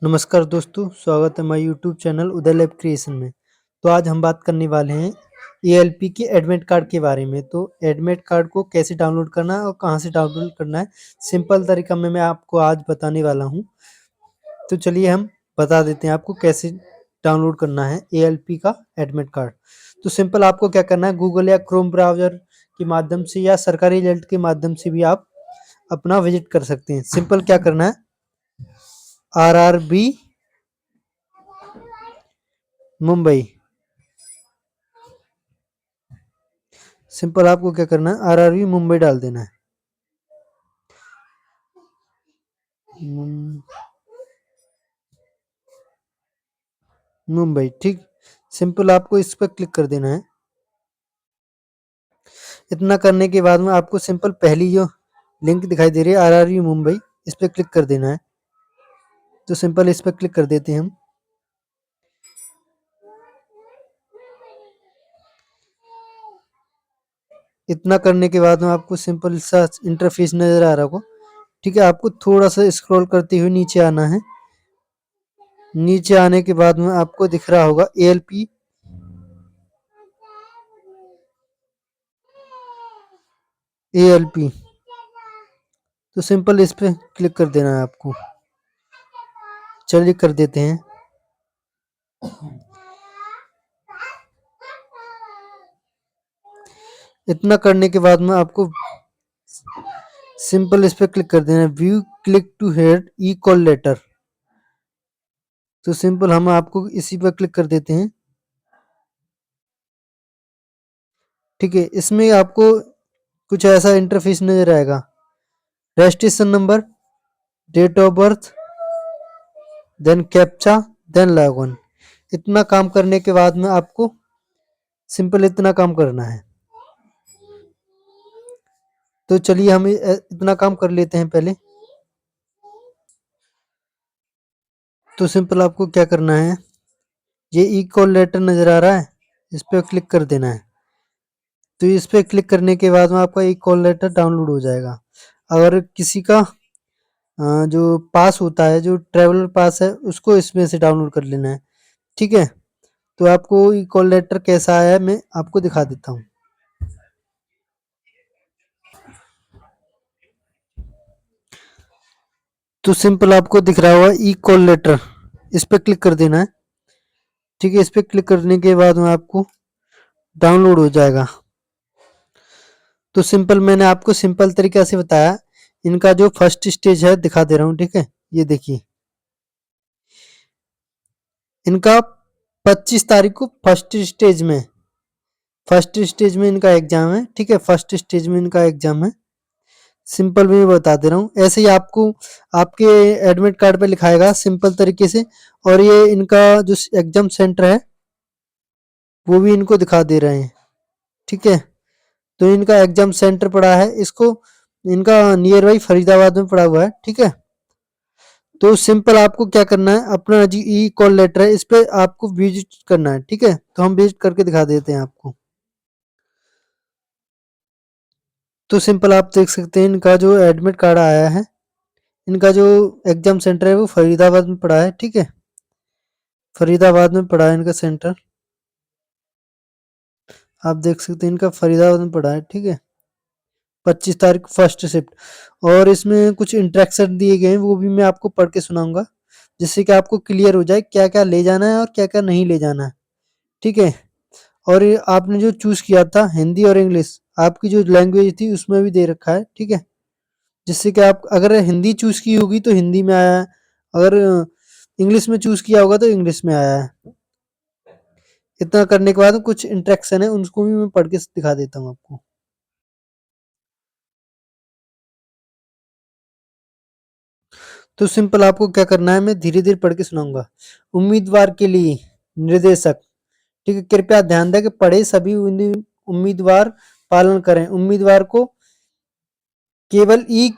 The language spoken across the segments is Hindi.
नमस्कार दोस्तों, स्वागत है हमारे यूट्यूब चैनल उदय लैब क्रिएशन में। तो आज हम बात करने वाले हैं एएलपी के एडमिट कार्ड के बारे में। तो एडमिट कार्ड को कैसे डाउनलोड करना है और कहाँ से डाउनलोड करना है, सिंपल तरीका में मैं आपको आज बताने वाला हूँ। तो चलिए हम बता देते हैं आपको कैसे डाउनलोड करना है एएलपी का एडमिट कार्ड। तो सिंपल आपको क्या करना है, गूगल या क्रोम ब्राउज़र के माध्यम से या सरकारी एजेंट के माध्यम से भी आप अपना विजिट कर सकते हैं। सिंपल क्या करना है, आरआरबी मुंबई, सिंपल आपको क्या करना है, आरआरबी मुंबई डाल देना है। मुंबई, ठीक। सिंपल आपको इस पर क्लिक कर देना है। इतना करने के बाद में आपको सिंपल पहली जो लिंक दिखाई दे रही है आरआरबी मुंबई, इस पर क्लिक कर देना है। तो सिंपल इस पर क्लिक कर देते हैं हम। इतना करने के बाद में आपको सिंपल सा इंटरफेस नजर आ रहा होगा, ठीक है। आपको थोड़ा सा स्क्रॉल करते हुए नीचे आना है। नीचे आने के बाद में आपको दिख रहा होगा एएलपी, एएलपी। तो सिंपल इस पे क्लिक कर देना है आपको। चलिए कर देते हैं। इतना करने के बाद में आपको सिंपल इस पे क्लिक कर देना है, view click to head e call letter. तो सिंपल हम आपको इसी पर क्लिक कर देते हैं, ठीक है। इसमें आपको कुछ ऐसा इंटरफेस नजर आएगा, registration number, date of birth, then captcha, then login. इतना काम करने के बाद में आपको सिंपल इतना काम करना है। तो चलिए हम इतना काम कर लेते हैं पहले। तो सिंपल आपको क्या करना है, ये ई कॉल लेटर नजर आ रहा है, इस पर क्लिक कर देना है। तो इस पर क्लिक करने के बाद में आपका ई कॉल लेटर डाउनलोड हो जाएगा। अगर किसी का जो पास होता है, जो ट्रेवलर पास है, उसको इसमें से डाउनलोड कर लेना है, ठीक है। तो आपको ई कॉल लेटर कैसा आया है मैं आपको दिखा देता हूँ। तो सिंपल आपको दिख रहा होगा ई कॉल लेटर, इस पर क्लिक कर देना है, ठीक है। इस पर क्लिक करने के बाद में आपको डाउनलोड हो जाएगा। तो सिंपल मैंने आपको सिंपल तरीका से बताया। इनका जो फर्स्ट स्टेज है दिखा दे रहा हूँ, ठीक है। ये देखिए, इनका 25 तारीख को फर्स्ट स्टेज में इनका एग्जाम है, ठीक है। फर्स्ट स्टेज में इनका एग्जाम है। सिंपल भी मैं बता दे रहा हूँ, ऐसे ही आपको आपके एडमिट कार्ड पे लिखाएगा सिंपल तरीके से। और ये इनका जो एग्जाम सेंटर है वो भी इनको दिखा दे रहे हैं, ठीक है। तो इनका एग्जाम सेंटर पड़ा है, इसको इनका नियर बाई फरीदाबाद में पड़ा हुआ है, ठीक है। तो सिंपल आपको क्या करना है, अपना जी ई कॉल लेटर है, इस पे आपको विजिट करना है, ठीक है। तो हम विजिट करके दिखा देते हैं आपको। तो सिंपल आप देख सकते हैं इनका जो एडमिट कार्ड आया है, इनका जो एग्जाम सेंटर है वो फरीदाबाद में पड़ा है, ठीक है। फरीदाबाद में पड़ा है इनका सेंटर, आप देख सकते हैं इनका फरीदाबाद में पड़ा है, ठीक है। 25 तारीख फर्स्ट शिफ्ट। और इसमें कुछ इंस्ट्रक्शन दिए गए हैं, वो भी मैं आपको पढ़ के सुनाऊंगा, जिससे कि आपको क्लियर हो जाए क्या क्या ले जाना है और क्या क्या नहीं ले जाना है, ठीक है। और ये आपने जो चूज किया था हिंदी और इंग्लिश, आपकी जो लैंग्वेज थी उसमें भी दे रखा है, ठीक है। जिससे कि आप अगर हिंदी चूज की होगी तो हिंदी में आया है, अगर इंग्लिश में चूज किया होगा तो इंग्लिश में आया है। इतना करने के बाद कुछ इंस्ट्रक्शन है, उनको भी मैं पढ़ के दिखा देता हूँ आपको। तो सिंपल आपको क्या करना है, मैं धीरे धीरे पढ़ के सुनाऊंगा। उम्मीदवार के लिए निर्देशक, ठीक है। कृपया ध्यान दें कि पढ़े सभी उम्मीदवार पालन करें। उम्मीदवार को केवल ई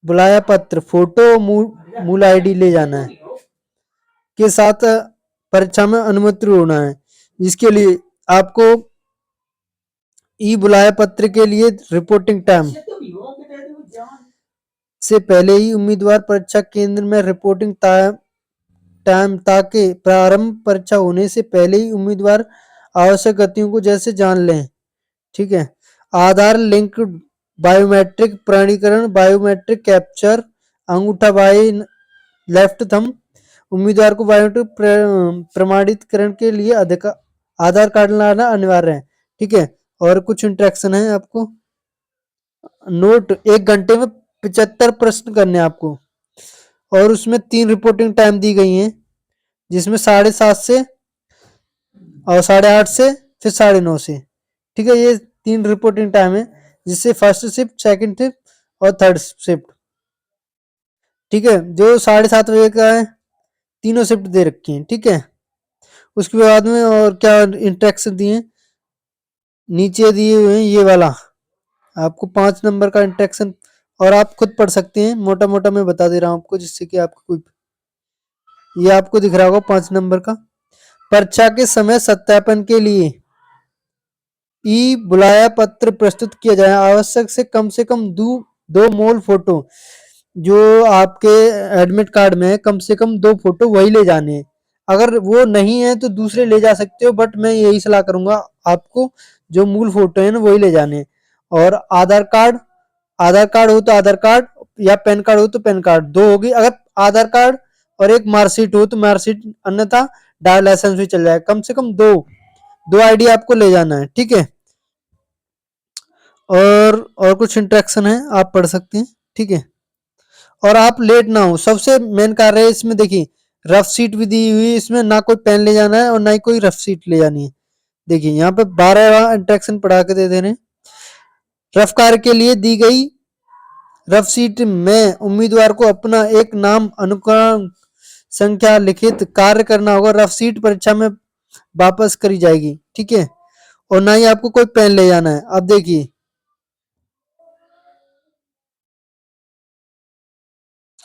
बुलाया पत्र, फोटो, मूल आईडी ले जाना है के साथ परीक्षा में अनुमति होना है। इसके लिए आपको ई बुलाया पत्र के लिए रिपोर्टिंग टाइम से पहले ही उम्मीदवार परीक्षा केंद्र में रिपोर्टिंग टाइम ताकि प्रारंभ परीक्षा होने से पहले ही उम्मीदवार आवश्यक गतियों को जैसे जान लें। ठीक है। आधार लिंक बायोमेट्रिक प्रमाणीकरण बायोमेट्रिक कैप्चर अंगूठा बाई लेफ्ट थंब उम्मीदवार को बायोमेट्रिक प्रमाणीकरण के लिए आधार कार्ड लाना अनिवार्य है। ठीक है। और कुछ इंट्रैक्शन है आपको। नोट 1 घंटे में 75 प्रश्न करने हैं आपको और उसमें 3 रिपोर्टिंग टाइम दी गई हैं जिसमें 7:30 से और 8:30 से फिर 9:30 से। ठीक है। ये 3 रिपोर्टिंग टाइम है जिससे फर्स्ट शिफ्ट सेकंड शिफ्ट और थर्ड शिफ्ट। ठीक है। जो 7:30 बजे का है तीनों शिफ्ट दे रखी हैं। ठीक है। उसके बाद में और क्या इंट्रैक्शन दिए नीचे दिए हुए हैं ये वाला आपको 5 नंबर का इंट्रैक्शन और आप खुद पढ़ सकते हैं मोटा मोटा मैं बता दे रहा हूँ आपको जिससे कि आपको कोई ये आपको दिख रहा होगा 5 नंबर का परीक्षा के समय सत्यापन के लिए ई बुलाया पत्र प्रस्तुत किया जाए आवश्यक से कम 2 मोल फोटो जो आपके एडमिट कार्ड में है कम से कम 2 फोटो वही ले जाने हैं। अगर वो नहीं है तो दूसरे ले जा सकते हो बट मैं यही सलाह करूंगा आपको जो मूल फोटो है ना वही ले जाने और आधार कार्ड हो तो आधार कार्ड या पैन कार्ड हो तो पैन कार्ड 2 होगी अगर आधार कार्ड और एक मार्कशीट हो तो मार्कशीट अन्यथा ड्राइवर लाइसेंस भी चल जाएगा कम से कम दो आईडी आपको ले जाना है। ठीक है। और कुछ इंट्रैक्शन है आप पढ़ सकते हैं। ठीक है। और आप लेट ना हो सबसे मेन कार्य है इसमें देखिए रफ सीट भी दी हुई इसमें ना कोई पेन ले जाना है और ना ही कोई रफ सीट ले जानी है। देखिए यहाँ पे 12 इंट्रैक्शन पढ़ा के दे दे रहे हैं। रफ कार्य के लिए दी गई रफ सीट में उम्मीदवार को अपना एक नाम अनुक्रम संख्या लिखित कार्य करना होगा रफ सीट परीक्षा में वापस करी जाएगी। ठीक है। और ना ही आपको कोई पेन ले जाना है। अब देखिए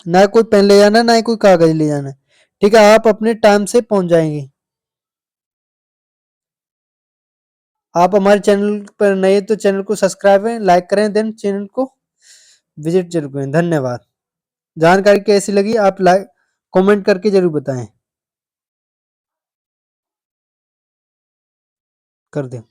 ना कोई पेन ले जाना है ना ही कोई कागज ले जाना है। ठीक है। आप अपने टाइम से पहुंच जाएंगे। आप हमारे चैनल पर नए तो चैनल को सब्सक्राइब करें लाइक करें देन चैनल को विजिट जरूर करें। धन्यवाद। जानकारी कैसी लगी आप लाइक कमेंट करके जरूर बताएं कर दें।